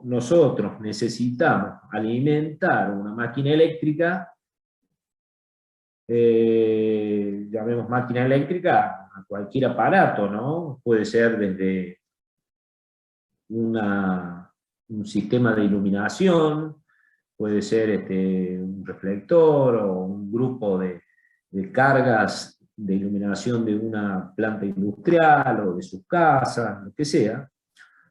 nosotros necesitamos alimentar una máquina eléctrica, llamemos máquina eléctrica a cualquier aparato, ¿no? Puede ser desde un sistema de iluminación, puede ser un reflector o un grupo de cargas de iluminación de una planta industrial o de sus casas, lo que sea.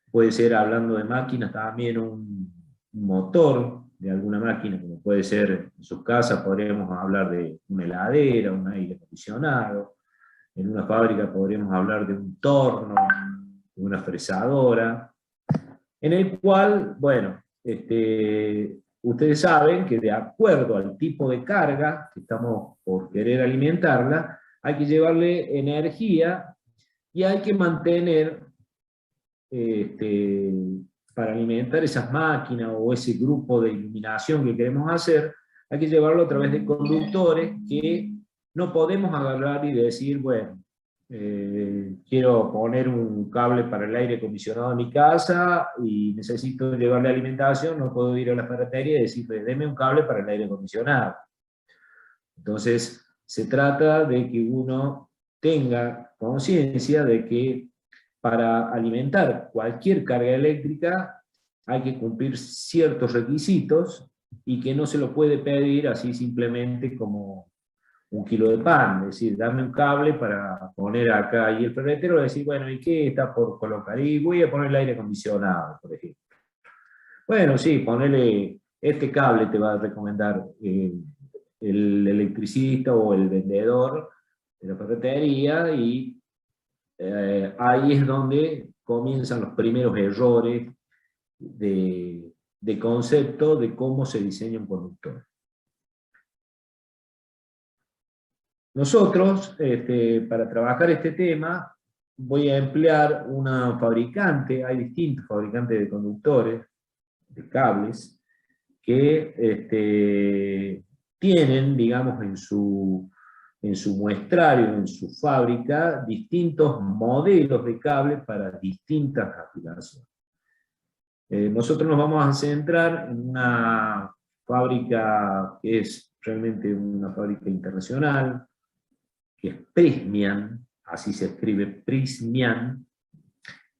Puede ser, hablando de máquinas, también un motor de alguna máquina, como puede ser en sus casas, podríamos hablar de una heladera, un aire acondicionado. En una fábrica podríamos hablar de un torno, de una fresadora, en el cual, bueno, ustedes saben que de acuerdo al tipo de carga que estamos por querer alimentarla, hay que llevarle energía y hay que mantener, para alimentar esas máquinas o ese grupo de iluminación que queremos hacer, hay que llevarlo a través de conductores que no podemos agarrar y decir, bueno, quiero poner un cable para el aire acondicionado en mi casa y necesito llevarle alimentación, no puedo ir a la ferretería y decirle, deme un cable para el aire acondicionado. Entonces, se trata de que uno tenga conciencia de que para alimentar cualquier carga eléctrica hay que cumplir ciertos requisitos y que no se lo puede pedir así simplemente como un kilo de pan, es decir, dame un cable para poner acá, y el ferretero va a decir, bueno, ¿y qué está por colocar? Y voy a poner el aire acondicionado, por ejemplo. Bueno, sí, ponele, este cable te va a recomendar el electricista o el vendedor de la ferretería, y ahí es donde comienzan los primeros errores de concepto de cómo se diseña un conductor. Nosotros, para trabajar este tema, voy a emplear una fabricante, hay distintos fabricantes de conductores, de cables, que tienen, digamos, en su muestrario, en su fábrica, distintos modelos de cable para distintas aplicaciones. Nosotros nos vamos a centrar en una fábrica que es realmente una fábrica internacional, que es Prysmian, así se escribe Prysmian,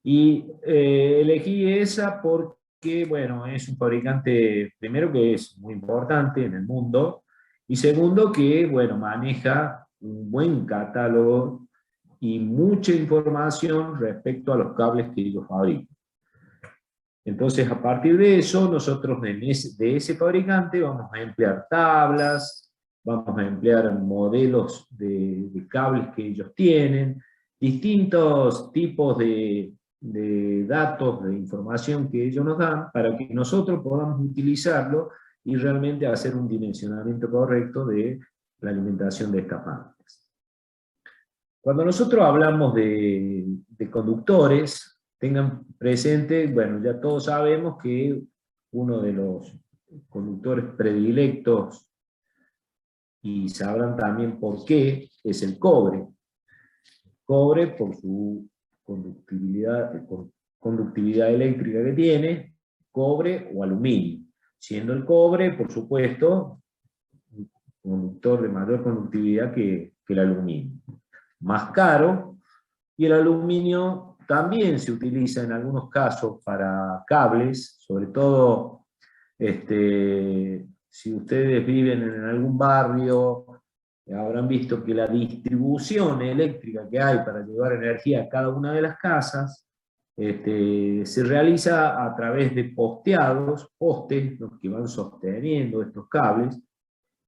y elegí esa porque, bueno, es un fabricante, primero, que es muy importante en el mundo, y segundo, que, bueno, maneja un buen catálogo y mucha información respecto a los cables que ellos fabrican. Entonces, a partir de eso, nosotros de ese fabricante vamos a emplear tablas, vamos a emplear modelos de cables que ellos tienen, distintos tipos de datos, de información que ellos nos dan, para que nosotros podamos utilizarlo y realmente hacer un dimensionamiento correcto de la alimentación de estas máquinas. Cuando nosotros hablamos de conductores, tengan presente, bueno, ya todos sabemos que uno de los conductores predilectos, y sabrán también por qué, es el cobre. Cobre por su conductividad eléctrica que tiene, cobre o aluminio. Siendo el cobre, por supuesto, un conductor de mayor conductividad que el aluminio. Más caro, y el aluminio también se utiliza en algunos casos para cables, sobre todo si ustedes viven en algún barrio, habrán visto que la distribución eléctrica que hay para llevar energía a cada una de las casas se realiza a través de postes, los que van sosteniendo estos cables,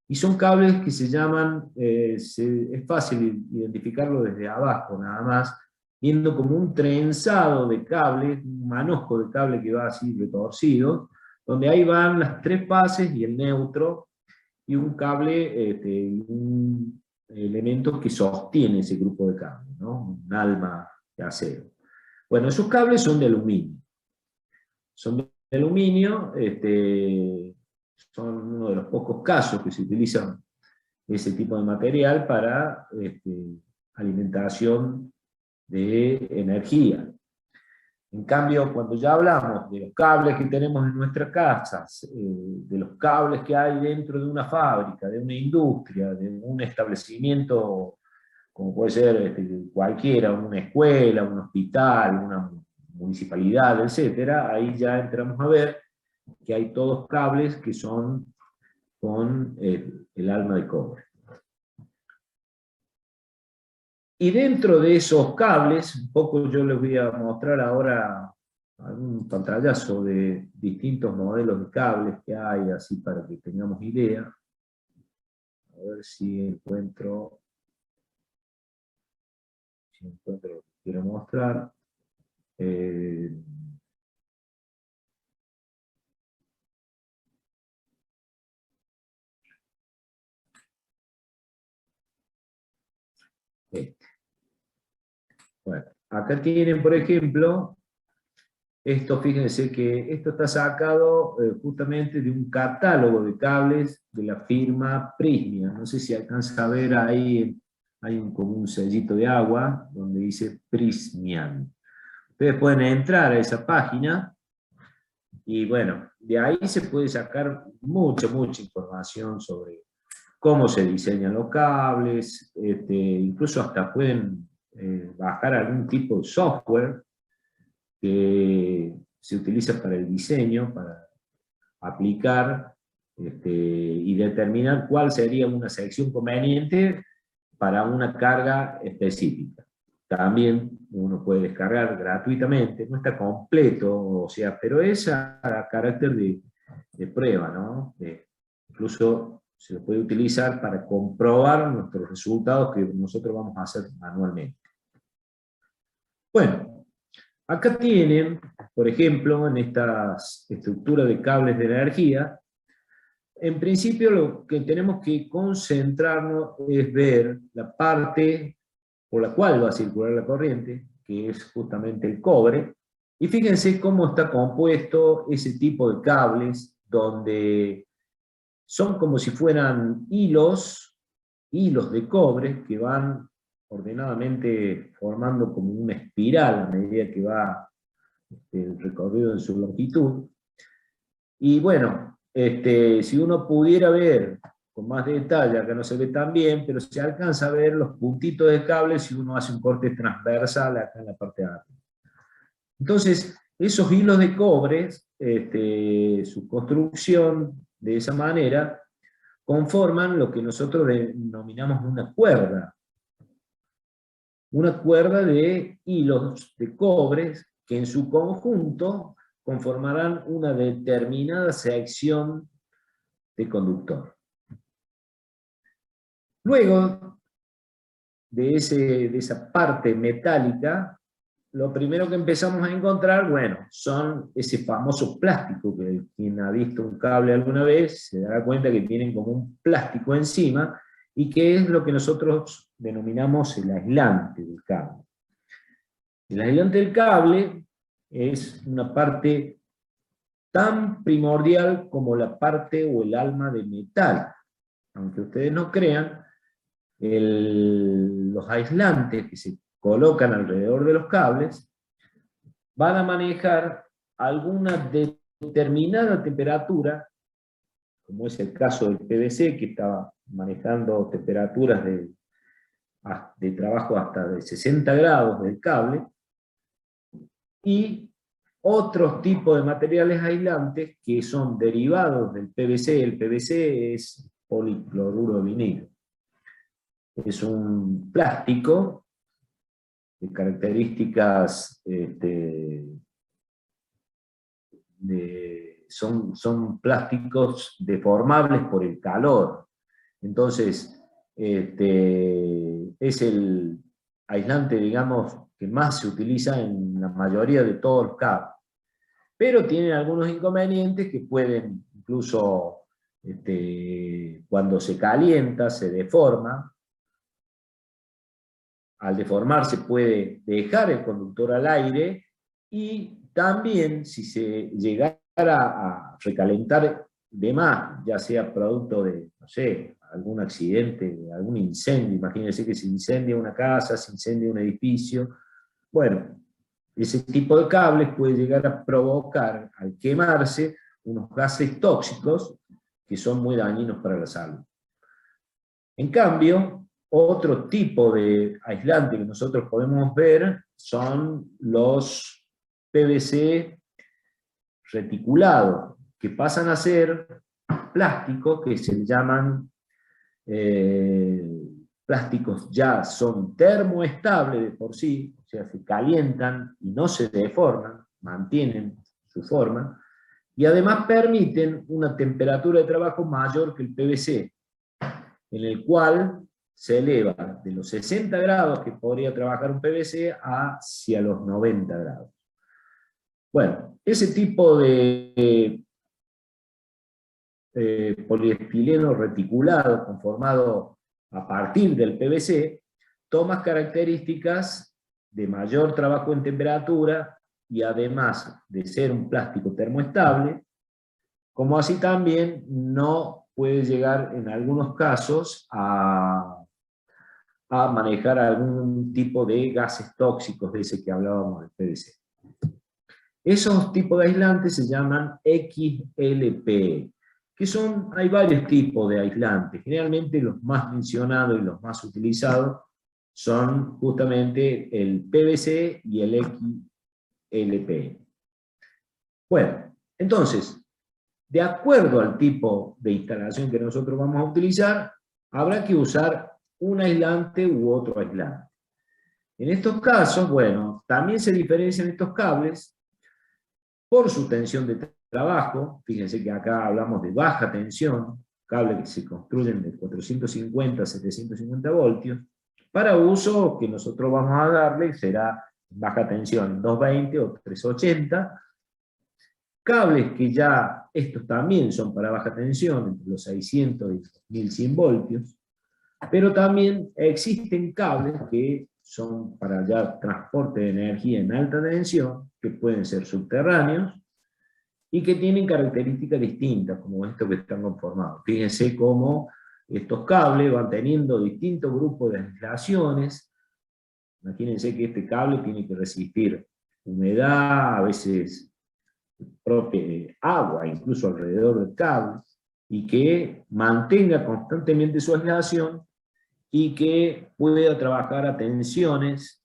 y son cables que se llaman, es fácil identificarlo desde abajo nada más, viendo como un trenzado de cable, un manojo de cable que va así retorcido, donde ahí van las tres fases y el neutro, y un cable, un elemento que sostiene ese grupo de cables, ¿no? Un alma de acero. Bueno, esos cables son de aluminio. Son de aluminio, son uno de los pocos casos que se utilizan ese tipo de material para alimentación de energía. En cambio, cuando ya hablamos de los cables que tenemos en nuestras casas, de los cables que hay dentro de una fábrica, de una industria, de un establecimiento, como puede ser cualquiera, una escuela, un hospital, una municipalidad, etcétera, ahí ya entramos a ver que hay todos cables que son con el alma de cobre. Y dentro de esos cables, un poco yo les voy a mostrar ahora un pantallazo de distintos modelos de cables que hay, así para que tengamos idea. A ver si encuentro lo que quiero mostrar. Bueno, acá tienen, por ejemplo, esto, fíjense que esto está sacado justamente de un catálogo de cables de la firma Prysmian. No sé si alcanza a ver ahí, hay como un sellito de agua donde dice Prysmian. Ustedes pueden entrar a esa página y bueno, de ahí se puede sacar mucha información sobre cómo se diseñan los cables, incluso hasta pueden bajar algún tipo de software que se utiliza para el diseño, para aplicar y determinar cuál sería una sección conveniente para una carga específica. También uno puede descargar gratuitamente, no está completo, o sea, pero es a carácter de prueba, ¿no? Incluso se lo puede utilizar para comprobar nuestros resultados que nosotros vamos a hacer manualmente. Bueno, acá tienen, por ejemplo, en estas estructuras de cables de energía, en principio lo que tenemos que concentrarnos es ver la parte por la cual va a circular la corriente, que es justamente el cobre, y fíjense cómo está compuesto ese tipo de cables, donde son como si fueran hilos de cobre que van ordenadamente formando como una espiral a medida que va el recorrido de su longitud. Y bueno, si uno pudiera ver con más detalle, acá no se ve tan bien, pero se alcanza a ver los puntitos de cable si uno hace un corte transversal acá en la parte de arriba. Entonces, esos hilos de cobre, su construcción de esa manera, conforman lo que nosotros denominamos una cuerda. Una cuerda de hilos de cobre que en su conjunto conformarán una determinada sección de conductor. Luego de esa parte metálica, lo primero que empezamos a encontrar, bueno, son ese famoso plástico, que quien ha visto un cable alguna vez se dará cuenta que tienen como un plástico encima, y que es lo que nosotros denominamos el aislante del cable. El aislante del cable es una parte tan primordial como la parte o el alma de metal. Aunque ustedes no crean, los aislantes que se colocan alrededor de los cables van a manejar alguna determinada temperatura, como es el caso del PVC, que estaba manejando temperaturas de trabajo hasta de 60 grados del cable, y otros tipos de materiales aislantes que son derivados del PVC. El PVC es policloruro de vinilo. Es un plástico de características, son plásticos deformables por el calor. Entonces, es el aislante, digamos, que más se utiliza en la mayoría de todos los cables. Pero tienen algunos inconvenientes que pueden, incluso cuando se calienta, se deforma. Al deformarse puede dejar el conductor al aire, y también si se llegara a recalentar de más, ya sea producto de, no sé, algún accidente, algún incendio, imagínense que se incendia una casa, se incendia un edificio, bueno, ese tipo de cables puede llegar a provocar, al quemarse, unos gases tóxicos que son muy dañinos para la salud. En cambio, otro tipo de aislante que nosotros podemos ver son los PVC reticulados, que pasan a ser plásticos que se llaman plásticos ya son termoestables de por sí, o sea, se calientan y no se deforman, mantienen su forma, y además permiten una temperatura de trabajo mayor que el PVC, en el cual se eleva de los 60 grados que podría trabajar un PVC hacia los 90 grados. Bueno, ese tipo de poliestileno reticulado conformado a partir del PVC toma características de mayor trabajo en temperatura y además de ser un plástico termoestable, como así también no puede llegar en algunos casos a manejar algún tipo de gases tóxicos de ese que hablábamos del PVC. Esos tipos de aislantes se llaman XLP, que hay varios tipos de aislantes. Generalmente los más mencionados y los más utilizados son justamente el PVC y el XLP. Bueno, entonces, de acuerdo al tipo de instalación que nosotros vamos a utilizar, habrá que usar un aislante u otro aislante. En estos casos, bueno, también se diferencian estos cables por su tensión de trabajo. Fíjense que acá hablamos de baja tensión, cables que se construyen de 450 a 750 voltios, para uso que nosotros vamos a darle será baja tensión 220 o 380, cables que ya estos también son para baja tensión, entre los 600 y 1100 voltios, pero también existen cables que son para ya transporte de energía en alta tensión, que pueden ser subterráneos, y que tienen características distintas, como estos que están conformados. Fíjense cómo estos cables van teniendo distintos grupos de aislaciones. Imagínense que este cable tiene que resistir humedad, a veces propia agua, incluso alrededor del cable, y que mantenga constantemente su aislación y que pueda trabajar a tensiones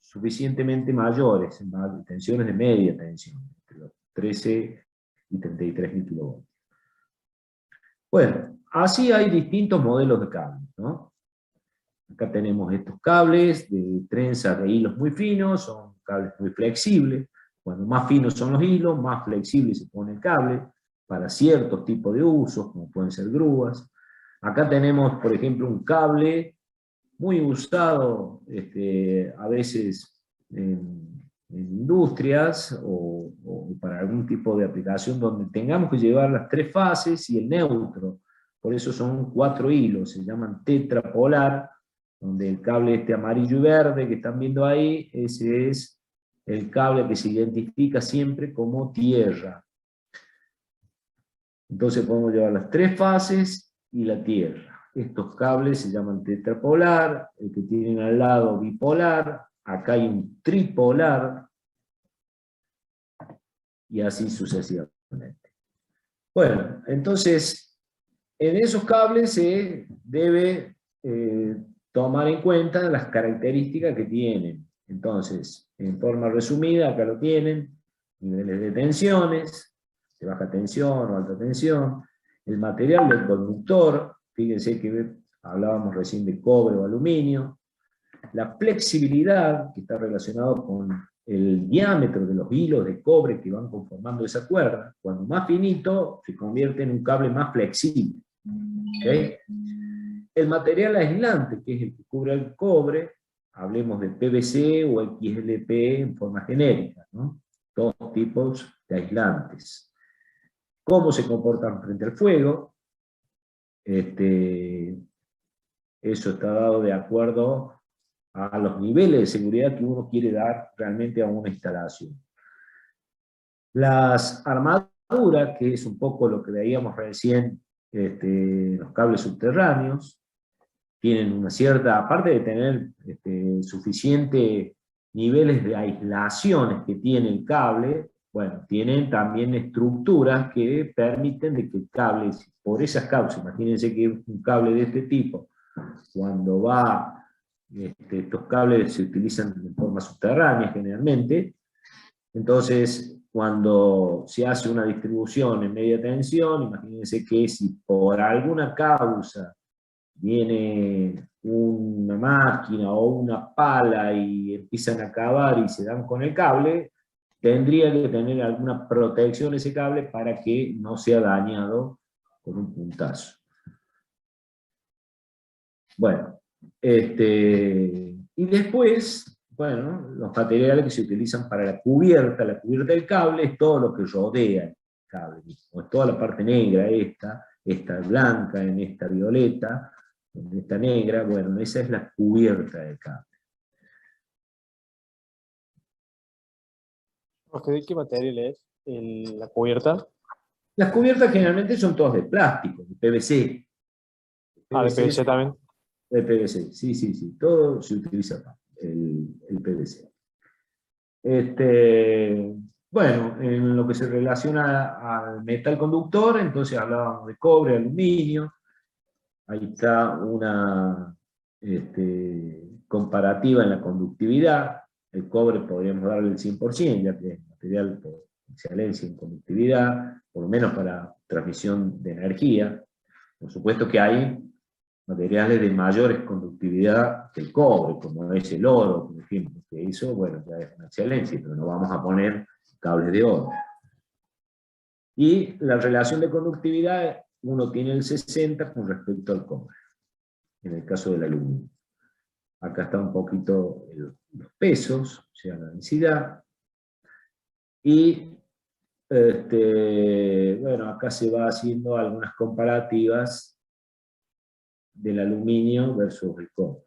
suficientemente mayores, tensiones de media tensión, entre los 13 y 33.000 kilovoltios. Bueno, así hay distintos modelos de cables, ¿no? Acá tenemos estos cables de trenzas de hilos muy finos, son cables muy flexibles. Cuando más finos son los hilos, más flexible se pone el cable para ciertos tipos de usos, como pueden ser grúas. Acá tenemos, por ejemplo, un cable muy usado a veces en industrias o para algún tipo de aplicación donde tengamos que llevar las tres fases y el neutro. Por eso son 4 hilos, se llaman tetrapolar, donde el cable amarillo y verde que están viendo ahí, ese es el cable que se identifica siempre como tierra. Entonces podemos llevar las 3 fases y la tierra. Estos cables se llaman tetrapolar, el que tienen al lado bipolar, acá hay un tripolar, y así sucesivamente. Bueno, entonces, en esos cables se debe tomar en cuenta las características que tienen. Entonces, en forma resumida, acá lo tienen, niveles de tensiones, de baja tensión o alta tensión, el material del conductor, fíjense que hablábamos recién de cobre o aluminio, la flexibilidad, que está relacionado con el diámetro de los hilos de cobre que van conformando esa cuerda. Cuando más finito, se convierte en un cable más flexible. ¿Okay? El material aislante, que es el que cubre el cobre, hablemos de PVC o XLP en forma genérica, ¿no? Dos tipos de aislantes. ¿Cómo se comportan frente al fuego? Eso está dado de acuerdo a los niveles de seguridad que uno quiere dar realmente a una instalación. Las armaduras, que es un poco lo que veíamos recién, los cables subterráneos, tienen una cierta, aparte de tener suficiente niveles de aislaciones que tiene el cable, bueno, tienen también estructuras que permiten de que el cable, por esas causas, imagínense que un cable de este tipo, cuando va, estos cables se utilizan de forma subterránea generalmente, entonces cuando se hace una distribución en media tensión, imagínense que si por alguna causa viene una máquina o una pala y empiezan a cavar y se dan con el cable, tendría que tener alguna protección ese cable para que no sea dañado con un puntazo. Bueno, y después, bueno, los materiales que se utilizan para la cubierta del cable es todo lo que rodea el cable mismo, es toda la parte negra, esta blanca, en esta violeta, en esta negra, bueno, esa es la cubierta del cable. ¿Qué material es la cubierta? Las cubiertas generalmente son todas de plástico, de PVC. Ah, de PVC también. De PVC, sí, sí, sí, todo se utiliza acá, el PVC. Bueno, en lo que se relaciona al metal conductor, entonces hablábamos de cobre, aluminio. Ahí está una comparativa en la conductividad. El cobre podríamos darle el 100%, ya que es material por excelencia en conductividad, por lo menos para transmisión de energía. Por supuesto que hay materiales de mayor conductividad que el cobre, como es el oro, por ejemplo, que eso, bueno, ya es una excelencia, pero no vamos a poner cables de oro. Y la relación de conductividad, uno tiene el 60 con respecto al cobre, en el caso del aluminio. Acá está un poquito los pesos, o sea, la densidad. Y, bueno, acá se va haciendo algunas comparativas del aluminio versus el cobre.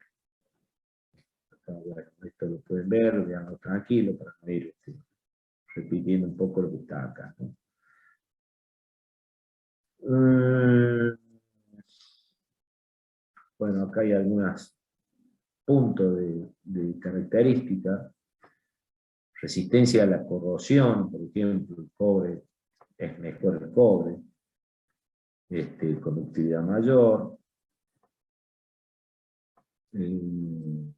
Bueno, esto lo pueden ver, veanlo tranquilo, para no ir repitiendo un poco lo que está acá, ¿no? Bueno, acá hay algunos puntos de característica. Resistencia a la corrosión, por ejemplo, el cobre es mejor el cobre. Conductividad mayor. En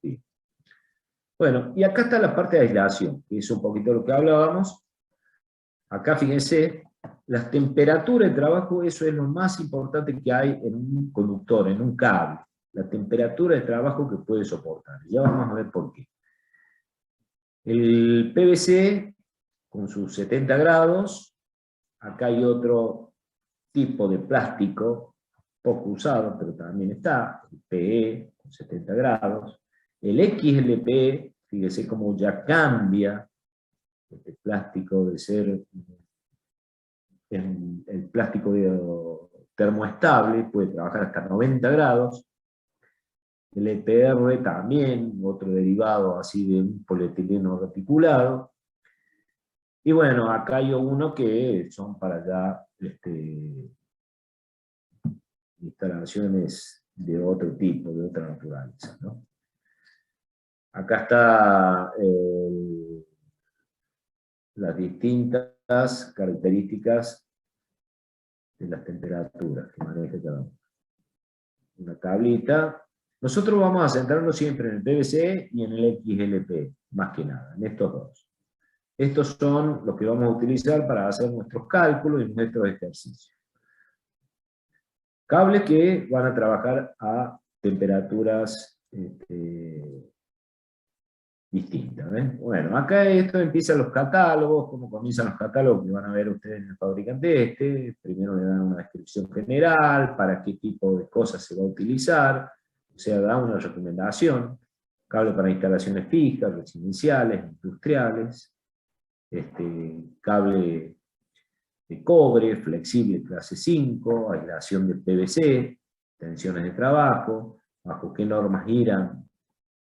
fin. Bueno, y acá está la parte de aislación, que es un poquito lo que hablábamos. Acá fíjense, las temperaturas de trabajo, eso es lo más importante que hay en un conductor, en un cable. La temperatura de trabajo que puede soportar. Ya vamos a ver por qué. El PVC, con sus 70 grados, acá hay otro tipo de plástico, poco usado, pero también está, el PE, con 70 grados. El XLPE, fíjese cómo ya cambia este plástico de ser el plástico termoestable, puede trabajar hasta 90 grados. El EPR también, otro derivado así de un polietileno reticulado. Y bueno, acá hay uno que son para ya instalaciones de otro tipo, de otra naturaleza, ¿no? Acá está las distintas características de las temperaturas que maneja cada uno. Una tablita. Nosotros vamos a centrarnos siempre en el PVC y en el XLP, más que nada, en estos dos. Estos son los que vamos a utilizar para hacer nuestros cálculos y nuestros ejercicios. Cables que van a trabajar a temperaturas distintas. ¿Ven? Bueno, acá esto empiezan los catálogos, cómo comienzan los catálogos que van a ver ustedes en el fabricante Primero le dan una descripción general, para qué tipo de cosas se va a utilizar, o sea, da una recomendación, cable para instalaciones fijas, residenciales, industriales, cable de cobre, flexible clase 5, aislación de PVC, tensiones de trabajo, bajo qué normas irán,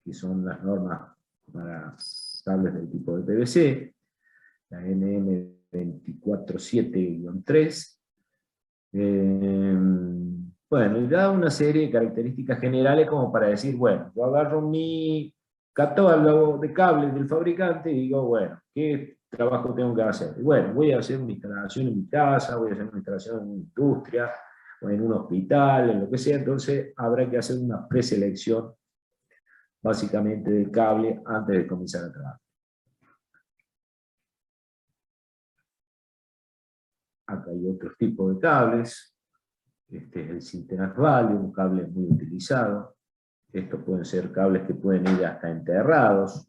que son las normas para cables del tipo de PVC, la NM 247-3. Bueno, y da una serie de características generales como para decir, bueno, yo agarro mi catálogo de cables del fabricante y digo, bueno, ¿qué trabajo tengo que hacer? Y bueno, voy a hacer una instalación en mi casa, voy a hacer una instalación en una industria, o en un hospital, en lo que sea, entonces habrá que hacer una preselección básicamente del cable antes de comenzar a trabajar. Acá hay otros tipos de cables. Este es el Syntenax Valley, un cable muy utilizado. Estos pueden ser cables que pueden ir hasta enterrados,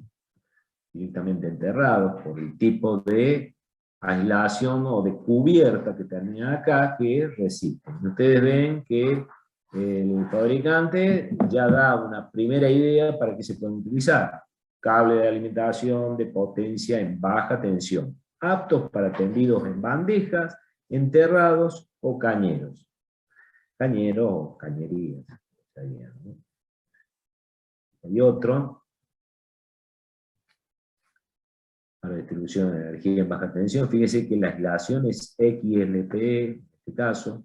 directamente enterrados, por el tipo de aislación o de cubierta que termina acá, que resiste. Ustedes ven que el fabricante ya da una primera idea para que se puedan utilizar. Cable de alimentación de potencia en baja tensión, aptos para tendidos en bandejas, enterrados o cañeros. Cañeros o cañerías. Hay otro para distribución de energía en baja tensión. Fíjense que la aislación es XLPE, en este caso.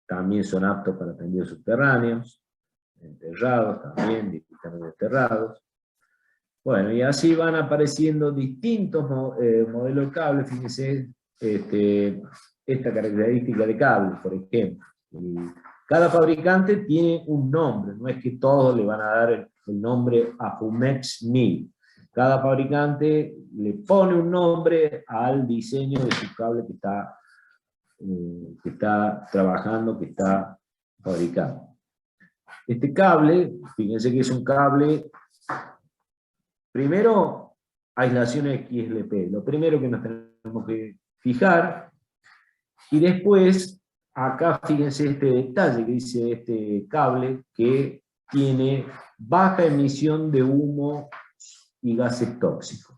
También son aptos para tendidos subterráneos, enterrados también, directamente enterrados. Bueno, y así van apareciendo distintos modelos de cable. Fíjense esta característica de cable, por ejemplo. Cada fabricante tiene un nombre, no es que todos le van a dar el nombre AFUMEX 1000. Cada fabricante le pone un nombre al diseño de su cable que está trabajando, que está fabricando. Este cable, fíjense que es un cable, primero, aislación XLP, lo primero que nos tenemos que fijar, y después, acá fíjense este detalle que dice este cable, que tiene baja emisión de humo y gases tóxicos.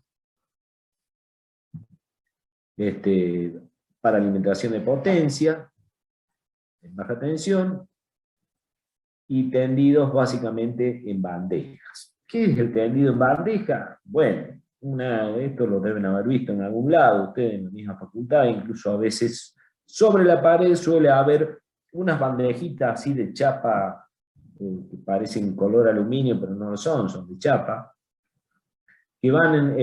Para alimentación de potencia, en baja tensión, y tendidos básicamente en bandejas. ¿Qué es el tendido en bandeja? Bueno, esto lo deben haber visto en algún lado, ustedes en la misma facultad, incluso a veces sobre la pared suele haber unas bandejitas así de chapa, que parecen color aluminio, pero no lo son, son de chapa, que van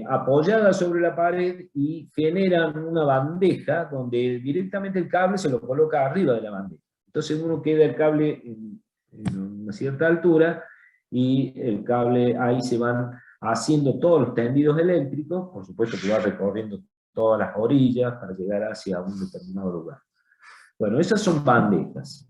apoyadas sobre la pared y generan una bandeja donde directamente el cable se lo coloca arriba de la bandeja. Entonces uno queda el cable en una cierta altura y el cable ahí se van haciendo todos los tendidos eléctricos, por supuesto que va recorriendo todas las orillas para llegar hacia un determinado lugar. Bueno, esas son bandejas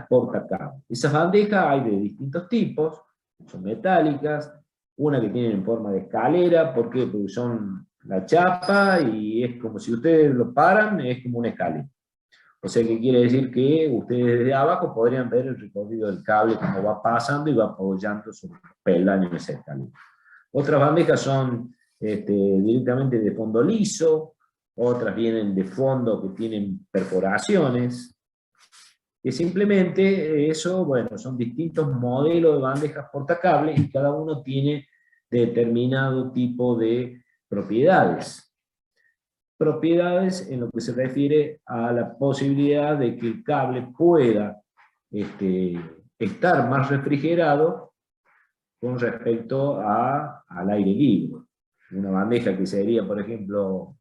portacable. Esas bandejas hay de distintos tipos, son metálicas, una que tienen en forma de escalera. ¿Por qué? Porque son la chapa y es como si ustedes lo paran, es como una escalera. O sea que quiere decir que ustedes desde abajo podrían ver el recorrido del cable como va pasando y va apoyando sobre los peldaños de esa escalera. Otras bandejas son directamente de fondo liso, otras vienen de fondo que tienen perforaciones, que simplemente eso, bueno, son distintos modelos de bandejas portacables y cada uno tiene determinado tipo de propiedades. Propiedades en lo que se refiere a la posibilidad de que el cable pueda estar más refrigerado con respecto al aire libre. Una bandeja que sería, por ejemplo,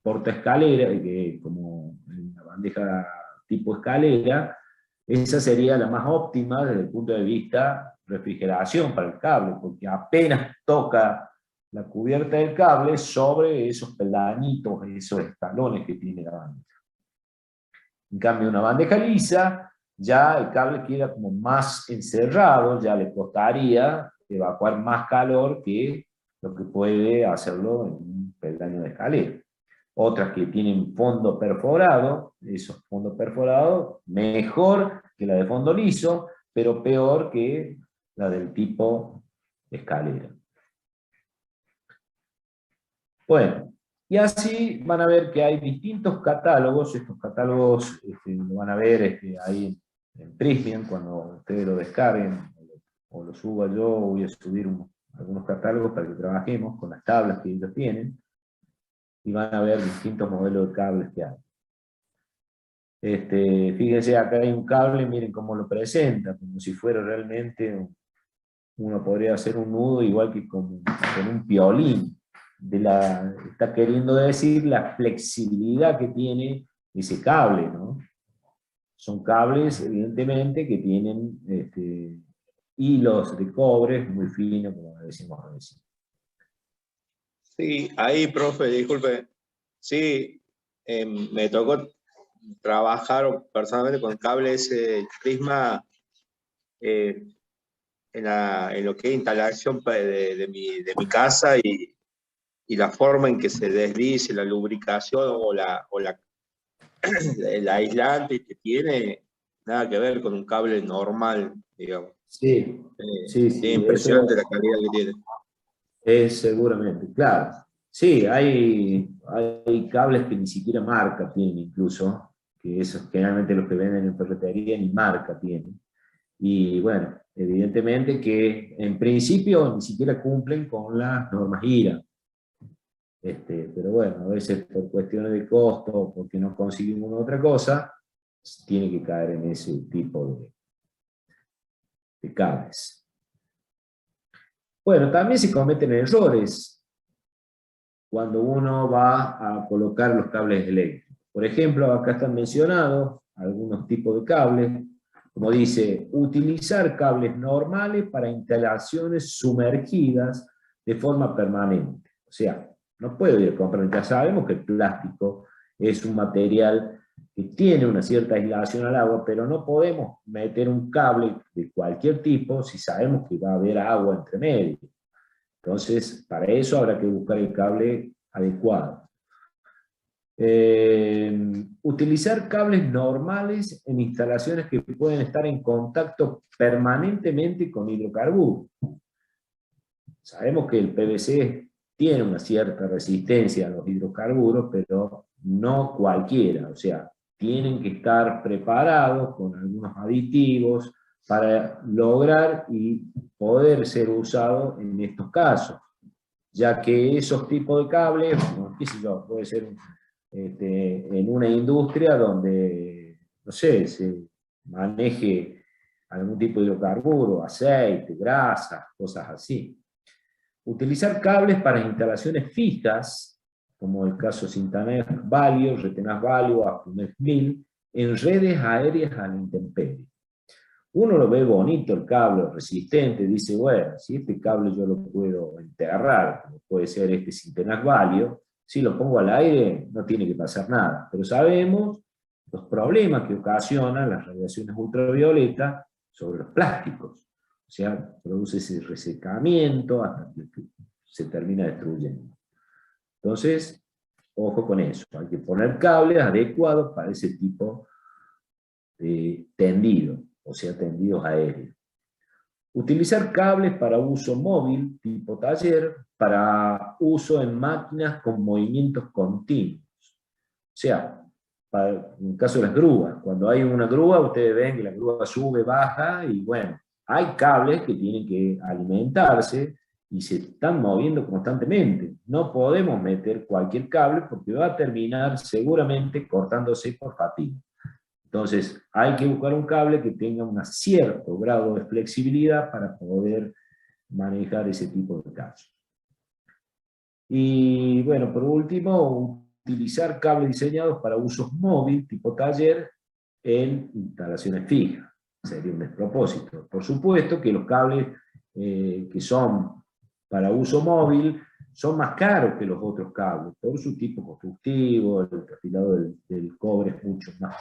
portaescalera, que como una bandeja tipo escalera, esa sería la más óptima desde el punto de vista refrigeración para el cable, porque apenas toca la cubierta del cable sobre esos peldañitos, esos escalones que tiene la bandeja. En cambio, una bandeja lisa, ya el cable queda como más encerrado, ya le costaría evacuar más calor que lo que puede hacerlo en un peldaño de escalera. Otras que tienen fondo perforado, esos fondos perforados, mejor que la de fondo liso, pero peor que la del tipo escalera. Bueno, y así van a ver que hay distintos catálogos. Estos catálogos lo van a ver ahí en Prysmian, cuando ustedes lo descarguen, o lo suba yo, voy a subir algunos catálogos para que trabajemos con las tablas que ellos tienen, y van a ver distintos modelos de cables que hay. Fíjense, acá hay un cable, miren cómo lo presenta, como si fuera realmente uno podría hacer un nudo igual que con un piolín. Está queriendo decir la flexibilidad que tiene ese cable, ¿no? Son cables, evidentemente, que tienen hilos de cobre muy finos, como decimos a veces. Sí, ahí, profe, disculpe. Sí, me tocó trabajar personalmente con cables Prisma en lo que es instalación de mi casa y la forma en que se deslice la lubricación el aislante que tiene, nada que ver con un cable normal, digamos. Sí, sí, Es sí, impresionante eso la calidad que tiene. es seguramente, claro. Sí, hay cables que ni siquiera marca tienen incluso, que esos generalmente los que venden en ferretería ni marca tienen. Y bueno, evidentemente que en principio ni siquiera cumplen con las normas IRA. Pero bueno, a veces por cuestiones de costo, porque no conseguimos otra cosa, tiene que caer en ese tipo de cables. Bueno, también se cometen errores cuando uno va a colocar los cables eléctricos. Por ejemplo, acá están mencionados algunos tipos de cables, como dice, utilizar cables normales para instalaciones sumergidas de forma permanente. O sea, no puedo ir a comprar, ya sabemos que el plástico es un material que tiene una cierta aislación al agua, pero no podemos meter un cable de cualquier tipo si sabemos que va a haber agua entre medio. Entonces, para eso habrá que buscar el cable adecuado. Utilizar cables normales en instalaciones que pueden estar en contacto permanentemente con hidrocarburos. Sabemos que el PVC tiene una cierta resistencia a los hidrocarburos, pero no cualquiera, o sea, tienen que estar preparados con algunos aditivos para lograr y poder ser usados en estos casos, ya que esos tipos de cables, qué sé yo, puede ser en una industria donde, no sé, se maneje algún tipo de hidrocarburo, aceite, grasa, cosas así. Utilizar cables para instalaciones fijas, como el caso Sintanés Valio, Retenaz Valio, Apumex 1000, en redes aéreas a la intemperie. Uno lo ve bonito el cable, resistente, dice, bueno, si este cable yo lo puedo enterrar, como puede ser este Sintanés Valio, si lo pongo al aire no tiene que pasar nada, pero sabemos los problemas que ocasionan las radiaciones ultravioletas sobre los plásticos. O sea, produce ese resecamiento hasta que se termina destruyendo. Entonces, ojo con eso. Hay que poner cables adecuados para ese tipo de tendido, o sea, tendidos aéreos. Utilizar cables para uso móvil, tipo taller, para uso en máquinas con movimientos continuos. O sea, en el caso de las grúas, cuando hay una grúa, ustedes ven que la grúa sube, baja, y bueno, hay cables que tienen que alimentarse y se están moviendo constantemente. No podemos meter cualquier cable porque va a terminar seguramente cortándose por fatiga. Entonces, hay que buscar un cable que tenga un cierto grado de flexibilidad para poder manejar ese tipo de casos. Y bueno, por último, utilizar cables diseñados para usos móvil, tipo taller, en instalaciones fijas. Sería un despropósito. Por supuesto que los cables que son para uso móvil son más caros que los otros cables, por su tipo constructivo, el perfilado del cobre es mucho más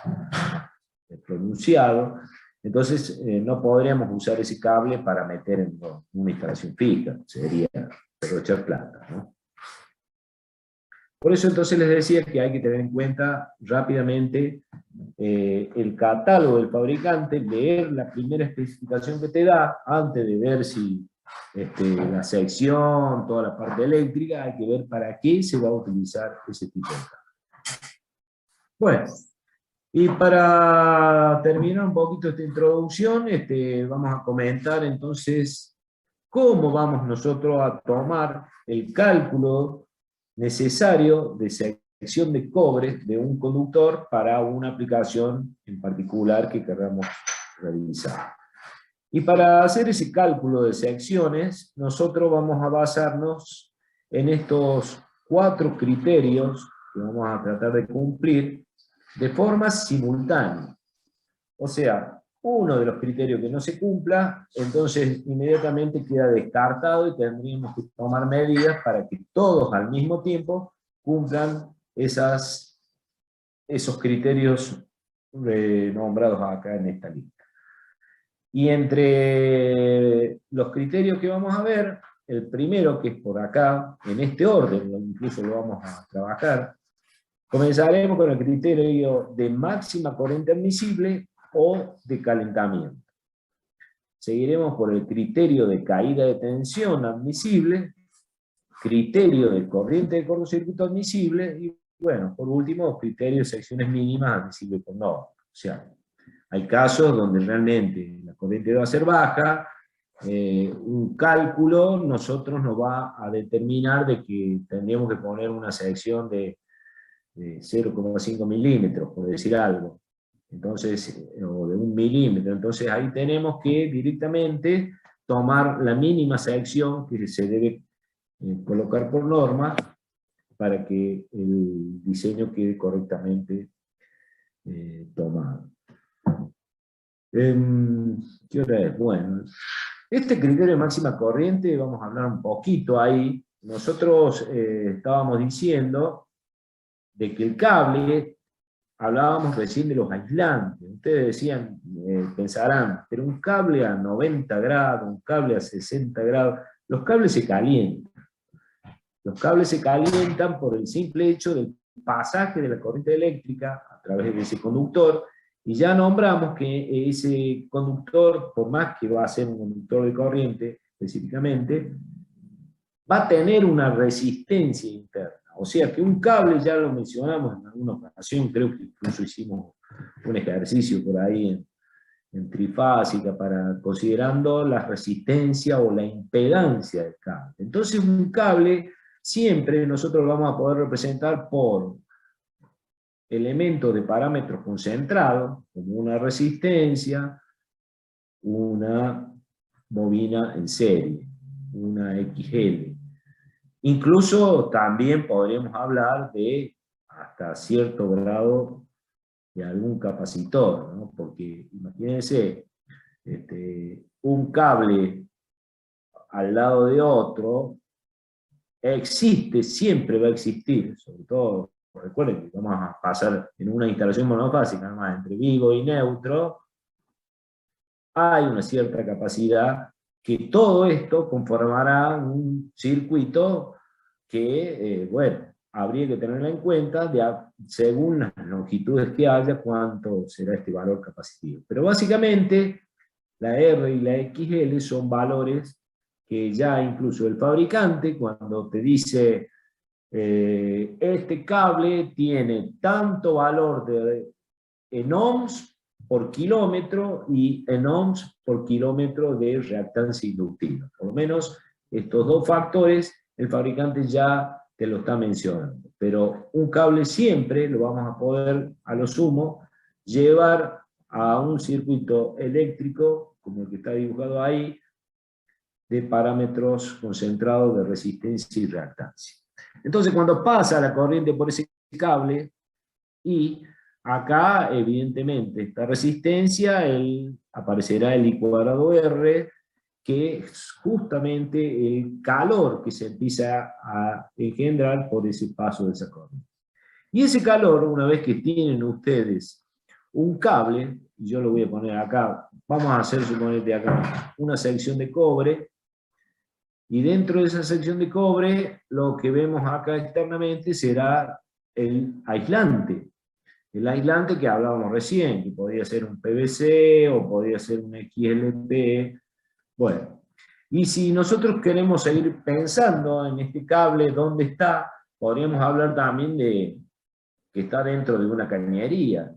pronunciado. Entonces, no podríamos usar ese cable para meter en una instalación fija, sería derrochar plata, ¿no? Por eso entonces les decía que hay que tener en cuenta rápidamente el catálogo del fabricante, leer la primera especificación que te da, antes de ver si la sección, toda la parte eléctrica, hay que ver para qué se va a utilizar ese tipo de cable. Bueno, y para terminar un poquito esta introducción, vamos a comentar entonces cómo vamos nosotros a tomar el cálculo necesario de sección de cobre de un conductor para una aplicación en particular que queramos realizar. Y para hacer ese cálculo de secciones, nosotros vamos a basarnos en estos 4 criterios que vamos a tratar de cumplir de forma simultánea. O sea, uno de los criterios que no se cumpla, entonces inmediatamente queda descartado y tendríamos que tomar medidas para que todos al mismo tiempo cumplan esos criterios nombrados acá en esta lista. Y entre los criterios que vamos a ver, el primero, que es por acá, en este orden, incluso lo vamos a trabajar, comenzaremos con el criterio de máxima corriente admisible o de calentamiento. Seguiremos por el criterio de caída de tensión admisible, criterio de corriente de cortocircuito admisible, y bueno, por último, criterio de secciones mínimas admisibles por norma. O sea, hay casos donde realmente la corriente va a ser baja, un cálculo nosotros nos va a determinar de que tendríamos que poner una sección de 0,5 milímetros, por decir algo. Entonces, o de 1 milímetro. Entonces ahí tenemos que directamente tomar la mínima sección que se debe colocar por norma para que el diseño quede correctamente tomado. ¿Qué hora es? Bueno, este criterio de máxima corriente, vamos a hablar un poquito ahí. Nosotros estábamos diciendo de que el cable, hablábamos recién de los aislantes. Ustedes decían, pensarán, pero un cable a 90 grados, un cable a 60 grados, los cables se calientan. Los cables se calientan por el simple hecho del pasaje de la corriente eléctrica a través de ese conductor, y ya nombramos que ese conductor, por más que va a ser un conductor de corriente específicamente, va a tener una resistencia interna. O sea que un cable, ya lo mencionamos en alguna ocasión, creo que incluso hicimos un ejercicio por ahí en trifásica, considerando la resistencia o la impedancia del cable. Entonces un cable siempre nosotros lo vamos a poder representar por elementos de parámetros concentrados, como una resistencia, una bobina en serie, una XL. Incluso también podríamos hablar de hasta cierto grado de algún capacitor, ¿no? Porque imagínense, un cable al lado de otro existe, siempre va a existir, sobre todo, recuerden que vamos a pasar en una instalación monofásica, nada más entre vivo y neutro, hay una cierta capacidad que todo esto conformará un circuito que, bueno, habría que tenerla en cuenta según las longitudes que haya, cuánto será este valor capacitivo. Pero básicamente, la R y la XL son valores que ya incluso el fabricante, cuando te dice, este cable tiene tanto valor en ohms por kilómetro y en ohms por kilómetro de reactancia inductiva. Por lo menos estos dos factores el fabricante ya te lo está mencionando. Pero un cable siempre lo vamos a poder, a lo sumo, llevar a un circuito eléctrico, como el que está dibujado ahí, de parámetros concentrados de resistencia y reactancia. Entonces, cuando pasa la corriente por ese cable, y acá, evidentemente, esta resistencia, aparecerá el I cuadrado R, que es justamente el calor que se empieza a engendrar por ese paso de esa corriente. Y ese calor, una vez que tienen ustedes un cable, y yo lo voy a poner acá, vamos a hacer, suponete acá, una sección de cobre, y dentro de esa sección de cobre, lo que vemos acá externamente será el aislante. El aislante que hablábamos recién, que podría ser un PVC o podría ser un XLP. Bueno, y si nosotros queremos seguir pensando en este cable, ¿dónde está? Podríamos hablar también de que está dentro de una cañería.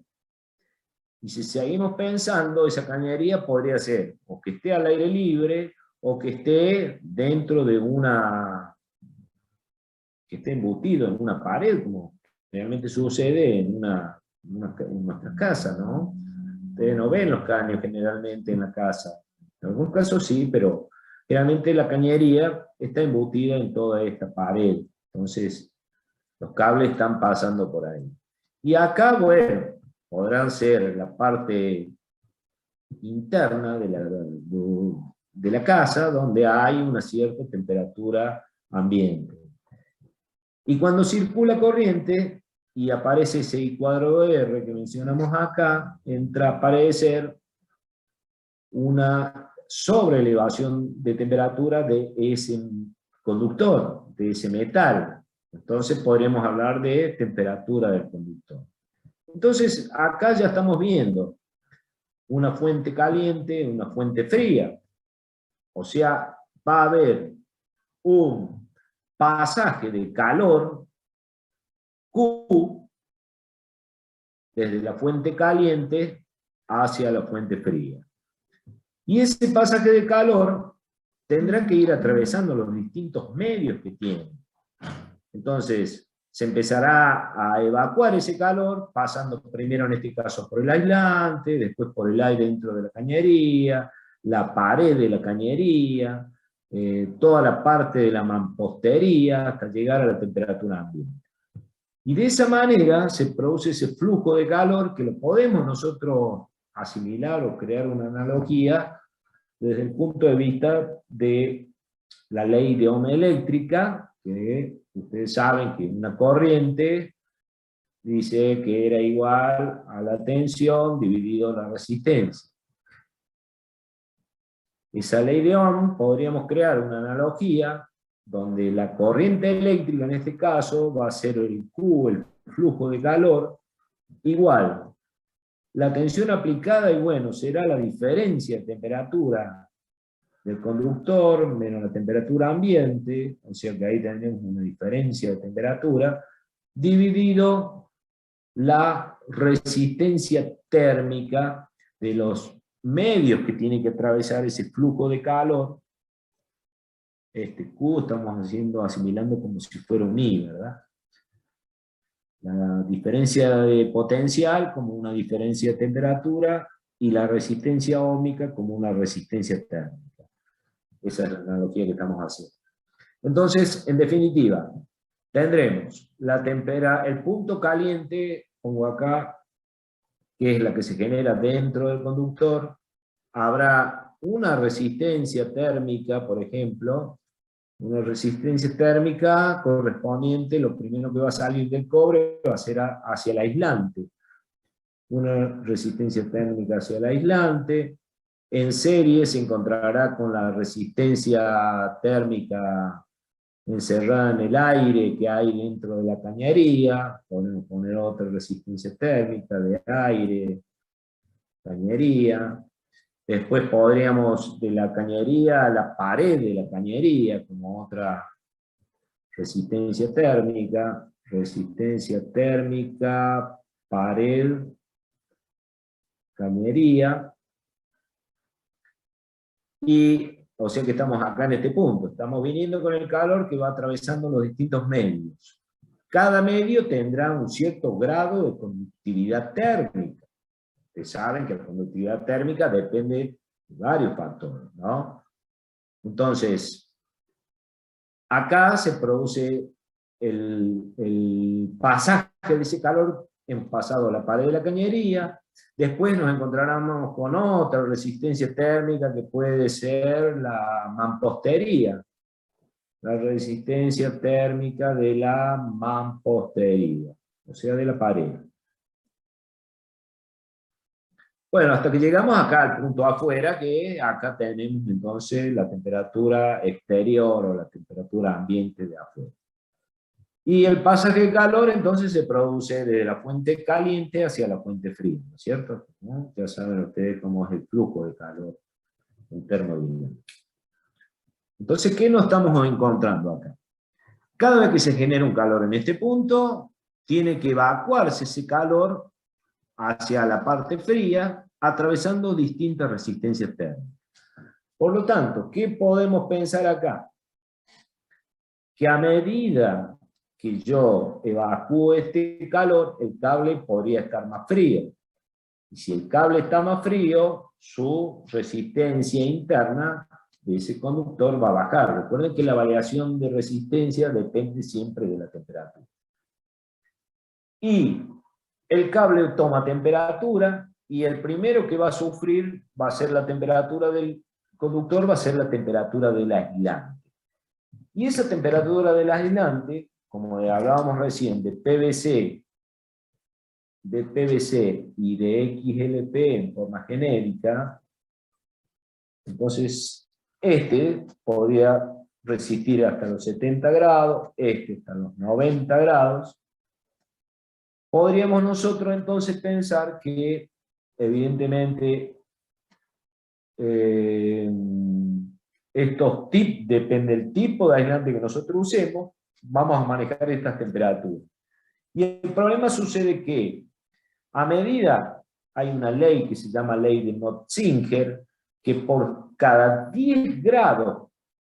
Y si seguimos pensando, esa cañería podría ser o que esté al aire libre, o que esté dentro de que esté embutido en una pared, como realmente sucede en nuestra casa, ¿no? Ustedes no ven los caños generalmente en la casa, En algunos casos sí, pero generalmente la cañería está embutida en toda esta pared. Entonces, los cables están pasando por ahí. Y acá, bueno, podrán ser la parte interna de la casa, donde hay una cierta temperatura ambiente. Y cuando circula corriente y aparece ese cuadro R que mencionamos acá, entra a aparecer una sobreelevación de temperatura de ese conductor, de ese metal. Entonces podríamos hablar de temperatura del conductor. Entonces acá ya estamos viendo una fuente caliente, una fuente fría. O sea, va a haber un pasaje de calor Q desde la fuente caliente hacia la fuente fría. Y ese pasaje de calor tendrá que ir atravesando los distintos medios que tiene. Entonces, se empezará a evacuar ese calor, pasando primero en este caso por el aislante, después por el aire dentro de la cañería, la pared de la cañería, toda la parte de la mampostería, hasta llegar a la temperatura ambiente. Y de esa manera se produce ese flujo de calor que lo podemos nosotros asimilar o crear una analogía desde el punto de vista de la ley de Ohm eléctrica, que ustedes saben que una corriente dice que era igual a la tensión dividido la resistencia. Esa ley de Ohm podríamos crear una analogía donde la corriente eléctrica en este caso va a ser el Q, el flujo de calor, igual. La tensión aplicada, y bueno, será la diferencia de temperatura del conductor menos la temperatura ambiente, o sea que ahí tenemos una diferencia de temperatura, dividido la resistencia térmica de los medios que tiene que atravesar ese flujo de calor. Este Q estamos asimilando como si fuera un I, ¿verdad? La diferencia de potencial como una diferencia de temperatura y la resistencia óhmica como una resistencia térmica. Esa es la analogía que estamos haciendo. Entonces, en definitiva, tendremos el punto caliente, pongo acá, que es la que se genera dentro del conductor. Habrá una resistencia térmica, por ejemplo, una resistencia térmica correspondiente, lo primero que va a salir del cobre va a ser hacia el aislante. Una resistencia térmica hacia el aislante. En serie se encontrará con la resistencia térmica encerrada en el aire que hay dentro de la cañería. Podemos poner otra resistencia térmica de aire, cañería. Después podríamos de la cañería a la pared de la cañería como otra resistencia térmica, pared, cañería. Y, o sea que estamos acá en este punto, estamos viniendo con el calor que va atravesando los distintos medios. Cada medio tendrá un cierto grado de conductividad térmica. Ustedes saben que la conductividad térmica depende de varios factores, ¿no? Entonces, acá se produce el pasaje de ese calor en pasado a la pared de la cañería. Después nos encontraremos con otra resistencia térmica que puede ser la mampostería. La resistencia térmica de la mampostería, o sea, de la pared. Bueno, hasta que llegamos acá al punto afuera, que acá tenemos entonces la temperatura exterior o la temperatura ambiente de afuera. Y el pasaje de calor entonces se produce desde la fuente caliente hacia la fuente fría, ¿no es cierto? ¿No? Ya saben ustedes cómo es el flujo de calor en termodinámica. Entonces, ¿qué nos estamos encontrando acá? Cada vez que se genera un calor en este punto, tiene que evacuarse ese calor hacia la parte fría, atravesando distintas resistencias térmicas. Por lo tanto, ¿qué podemos pensar acá? Que a medida que yo evacúo este calor, el cable podría estar más frío. Y si el cable está más frío, su resistencia interna de ese conductor va a bajar. Recuerden que la variación de resistencia depende siempre de la temperatura. Y el cable toma temperatura, y el primero que va a sufrir va a ser la temperatura del conductor, va a ser la temperatura del aislante. Y esa temperatura del aislante, como hablábamos recién, de PVC y de XLP en forma genérica, entonces este podría resistir hasta los 70 grados, este hasta los 90 grados. Podríamos nosotros entonces pensar que, evidentemente, estos tips, depende del tipo de aislante que nosotros usemos, vamos a manejar estas temperaturas. Y el problema sucede que, a medida, hay una ley que se llama ley de Notzinger, que por cada 10 grados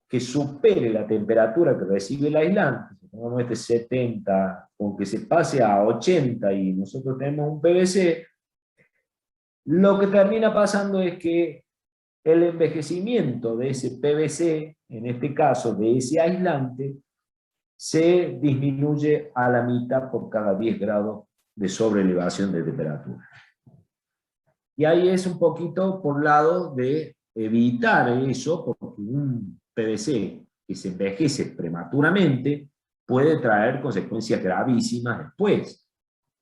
que supere la temperatura que recibe el aislante, supongamos este 70, o que se pase a 80 y nosotros tenemos un PVC, lo que termina pasando es que el envejecimiento de ese PVC, en este caso de ese aislante, se disminuye a la mitad por cada 10 grados de sobrelevación de temperatura. Y ahí es un poquito por lado de evitar eso, porque un PVC que se envejece prematuramente puede traer consecuencias gravísimas después.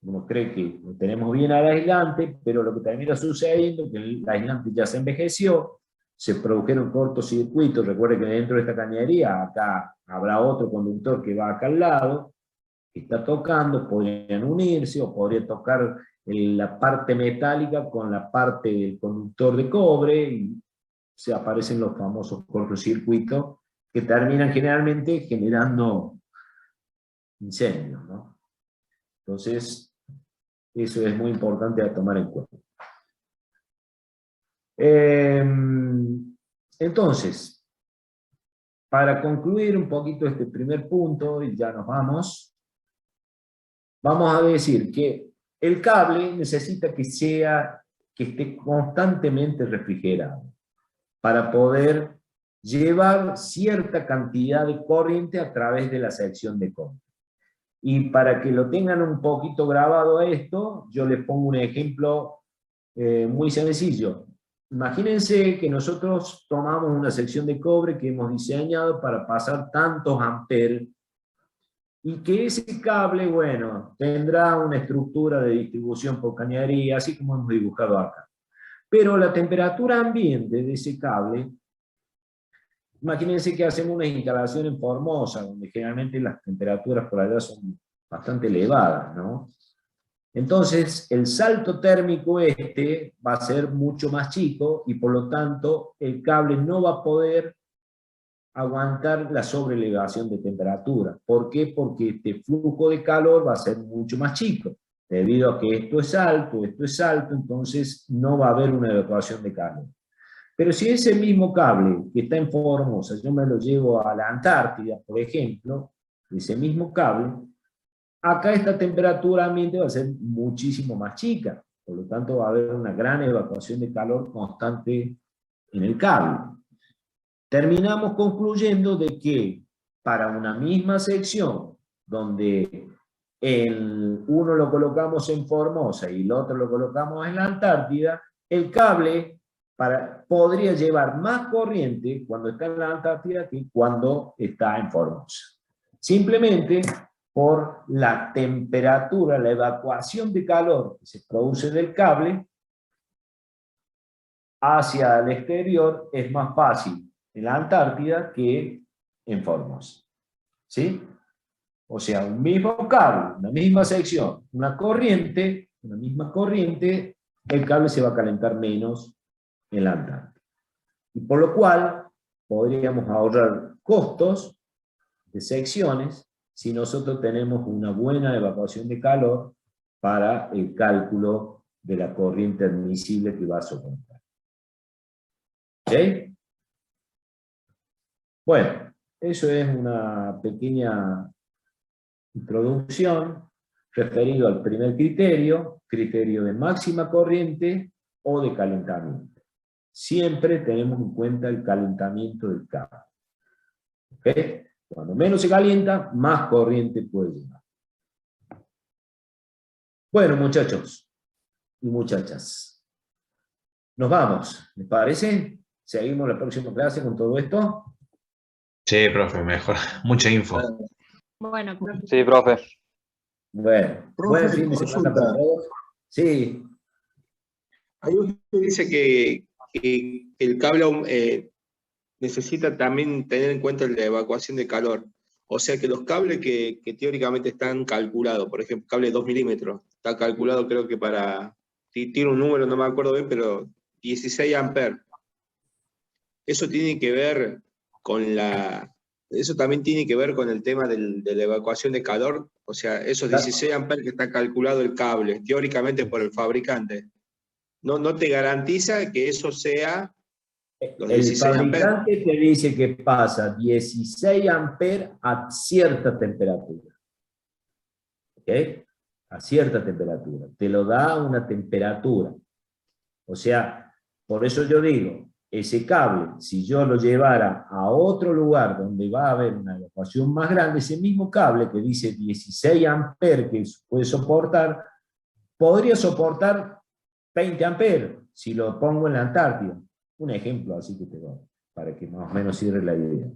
Uno cree que lo tenemos bien al aislante, pero lo que termina sucediendo es que el aislante ya se envejeció, se produjeron cortocircuitos. Recuerde que dentro de esta cañería acá habrá otro conductor que va acá al lado, que está tocando, podrían unirse o podría tocar la parte metálica con la parte del conductor de cobre y se aparecen los famosos cortocircuitos que terminan generalmente generando incendios, ¿no? Entonces, eso es muy importante a tomar en cuenta. Entonces, para concluir un poquito este primer punto, y ya nos vamos, vamos a decir que el cable necesita que esté constantemente refrigerado para poder llevar cierta cantidad de corriente a través de la sección de cobre. Y para que lo tengan un poquito grabado esto, yo les pongo un ejemplo muy sencillo. Imagínense que nosotros tomamos una sección de cobre que hemos diseñado para pasar tantos amperes, y que ese cable, bueno, tendrá una estructura de distribución por cañería, así como hemos dibujado acá. Pero la temperatura ambiente de ese cable, imagínense que hacemos una instalación en Formosa, donde generalmente las temperaturas por allá son bastante elevadas, ¿no? Entonces, el salto térmico este va a ser mucho más chico y por lo tanto el cable no va a poder aguantar la sobrelevación de temperatura. ¿Por qué? Porque este flujo de calor va a ser mucho más chico. Debido a que esto es alto, entonces no va a haber una evacuación de calor. Pero si ese mismo cable que está en Formosa, yo me lo llevo a la Antártida, por ejemplo, ese mismo cable, acá esta temperatura ambiente va a ser muchísimo más chica. Por lo tanto, va a haber una gran evacuación de calor constante en el cable. Terminamos concluyendo de que para una misma sección, donde uno lo colocamos en Formosa y el otro lo colocamos en la Antártida, el cable podría llevar más corriente cuando está en la Antártida que cuando está en Formosa. Simplemente por la temperatura, la evacuación de calor que se produce del cable hacia el exterior es más fácil en la Antártida que en Formosa. ¿Sí? O sea, un mismo cable, una misma sección, una misma corriente, el cable se va a calentar menos en la Antártida. Y por lo cual, podríamos ahorrar costos de secciones si nosotros tenemos una buena evacuación de calor para el cálculo de la corriente admisible que va a soportar. ¿Ok? Bueno, eso es una pequeña introducción. referido al primer criterio, criterio de máxima corriente o de calentamiento. Siempre tenemos en cuenta el calentamiento del cable. ¿Ok? Cuando menos se calienta, más corriente puede llevar. Bueno, muchachos y muchachas, nos vamos, ¿les parece? ¿Seguimos la próxima clase con todo esto? Sí, profe, mejor. Mucha info. Bueno, profe. Sí, profe. Bueno, buen fin de semana para todos. Sí. Ahí usted dice que el cable necesita también tener en cuenta la evacuación de calor. O sea que los cables que teóricamente están calculados, por ejemplo, cable de 2 milímetros, está calculado creo que tiene un número, no me acuerdo bien, pero 16 amperes. Eso tiene que ver eso también tiene que ver con el tema de la evacuación de calor. O sea, esos 16 amperes que está calculado el cable, teóricamente por el fabricante, no te garantiza que eso sea los 16 El fabricante amperes. te dice que pasa 16 amperes a cierta temperatura. ¿Ok? A cierta temperatura. Te lo da a una temperatura. O sea, por eso yo digo, ese cable, si yo lo llevara a otro lugar donde va a haber una evacuación más grande, ese mismo cable que dice 16 amperes que puede soportar, podría soportar 20 amperes si lo pongo en la Antártida. Un ejemplo así que te doy, para que más o menos sirva la idea.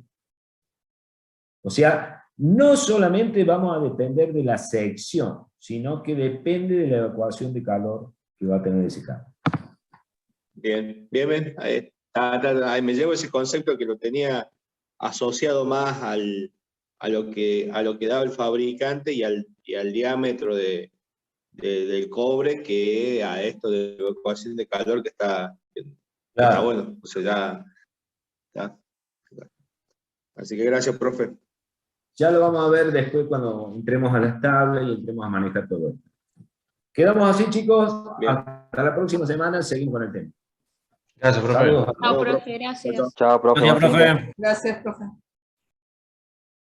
O sea, no solamente vamos a depender de la sección, sino que depende de la evacuación de calor que va a tener ese cable. Bien, bien. Ahí me llevo ese concepto que lo tenía asociado más a lo que daba el fabricante y al diámetro del cobre que a esto de evacuación de calor que está bueno. O sea, ya. Así que gracias, profe. Ya lo vamos a ver después cuando entremos a las tablas y entremos a manejar todo esto. Quedamos así, chicos. Bien. Hasta la próxima semana seguimos con el tema. Gracias, profe. Saludos. Chao, profe, gracias. Chao, profe. Gracias, profe. Gracias, profe.